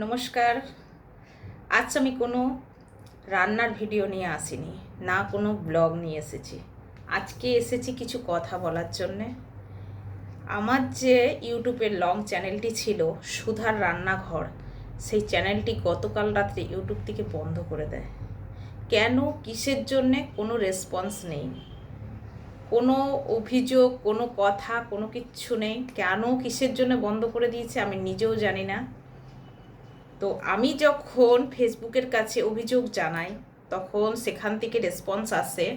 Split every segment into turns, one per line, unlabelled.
নমস্কার। আজ আমি কোনো রান্নার ভিডিও নিয়ে আসিনি, না কোনো ব্লগ নিয়ে এসেছি। আজকে এসেছি কিছু কথা বলার জন্যে। আমার যে ইউটিউবের লং চ্যানেলটি ছিল সুধার রান্নাঘর, সেই চ্যানেলটি গতকাল রাত্রে ইউটিউব থেকে বন্ধ করে দেয়। কেন, কিসের জন্যে কোনো রেসপন্স নেই, কোনো অভিযোগ, কোনো কথা, কোনো কিচ্ছু নেই। কেন, কিসের জন্য বন্ধ করে দিয়েছে আমি নিজেও জানি না। তো আমি যখন ফেসবুকের কাছে অভিযোগ জানাই, তখন সেখান থেকে রেসপন্স আসে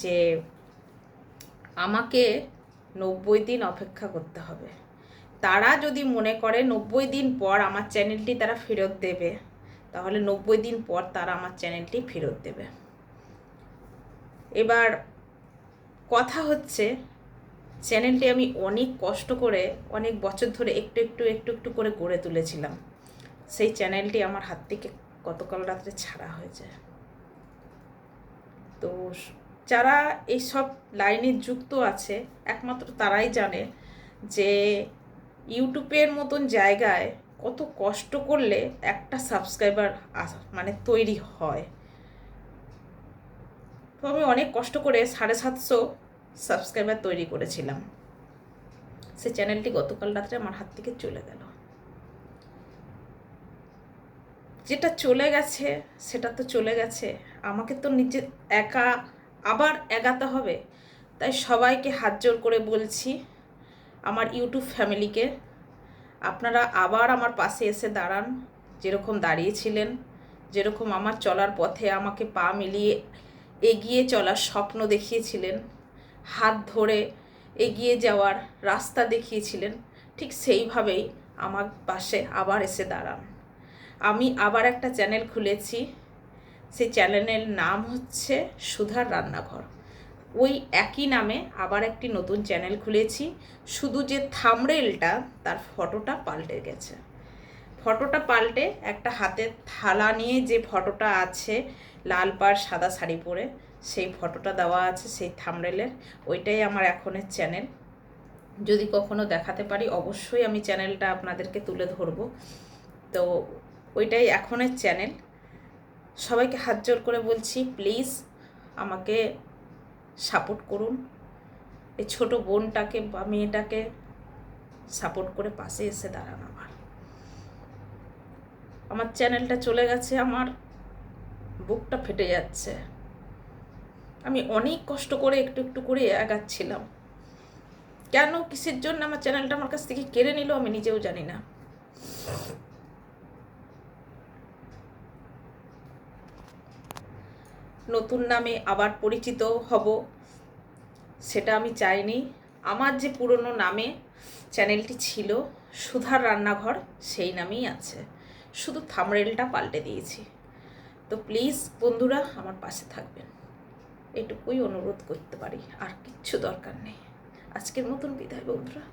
যে আমাকে 90 দিন অপেক্ষা করতে হবে। তারা যদি মনে করে 90 দিন পর আমার চ্যানেলটি তারা ফেরত দেবে, তাহলে 90 দিন পর তারা আমার চ্যানেলটি ফেরত দেবে। এবার কথা হচ্ছে, চ্যানেলটি আমি অনেক কষ্ট করে অনেক বছর ধরে একটু একটু একটু একটু করে গড়ে তুলেছিলাম। সেই চ্যানেলটি আমার হাত থেকে গতকাল রাত্রে ছাড়া হয়েছে। তো যারা এইসব লাইনে যুক্ত আছে একমাত্র তারাই জানে যে ইউটিউবের মতন জায়গায় কত কষ্ট করলে একটা সাবস্ক্রাইবার তৈরি হয়। তো আমি অনেক কষ্ট করে 750 সাবস্ক্রাইবার তৈরি করেছিলাম। সে চ্যানেলটি গতকাল রাত্রে আমার হাত থেকে চলে গেল। যেটা চলে গেছে সেটা তো চলে গেছে, আমাকে তো নিজে একা আবার এগাতে হবে। তাই সবাইকে হাত জোর করে বলছি, আমার ইউটিউব ফ্যামিলিকে, আপনারা আবার আমার পাশে এসে দাঁড়ান। যেরকম দাঁড়িয়েছিলেন, যেরকম আমার চলার পথে আমাকে পা মিলিয়ে এগিয়ে চলার স্বপ্ন দেখিয়েছিলেন, হাত ধরে এগিয়ে যাওয়ার রাস্তা দেখিয়েছিলেন, ঠিক সেইভাবেই আমার পাশে আবার এসে দাঁড়ান। আমি আবার একটা চ্যানেল খুলেছি, সেই চ্যানেলের নাম হচ্ছে সুধার রান্নাঘর। ওই একই নামে আবার একটি নতুন চ্যানেল খুলেছি, শুধু যে থাম্বনেলটা তার ফটোটা পাল্টে গেছে। ফটোটা পাল্টে একটা হাতের থালা নিয়ে যে ফটোটা আছে লাল পাড় সাদা শাড়ি পরে, সেই ফটোটা দেওয়া আছে সেই থাম্বনেলের। ওইটাই আমার এখনের চ্যানেল। যদি কখনো দেখাতে পারি অবশ্যই আমি চ্যানেলটা আপনাদেরকে তুলে ধরবো। তো ওইটাই এখনের চ্যানেল। সবাইকে হাত জোর করে বলছি, প্লিজ আমাকে সাপোর্ট করুন। এই ছোটো বোনটাকে বা মেয়েটাকে সাপোর্ট করে পাশে এসে দাঁড়ান। আমার চ্যানেলটা চলে গেছে, আমার বুকটা ফেটে যাচ্ছে। আমি অনেক কষ্ট করে একটু একটু করে এগাচ্ছিলাম। কেন, কিসের জন্য আমার চ্যানেলটা আমার কাছ থেকে কেড়ে নিল আমি নিজেও জানি না। নতুন নামে আবার পরিচিত হব সেটা আমি চাইনি। আমার যে পুরনো নামে চ্যানেলটি ছিল সুধার রান্নাঘর, সেই নামেই আছে, শুধু থাম্বনেলটা পাল্টে দিয়েছি। তো প্লিজ বন্ধুরা আমার পাশে থাকবেন, এটুকুই অনুরোধ করতে পারি, আর কিচ্ছু দরকার নেই। আজকের মতন বিদায় বন্ধুরা।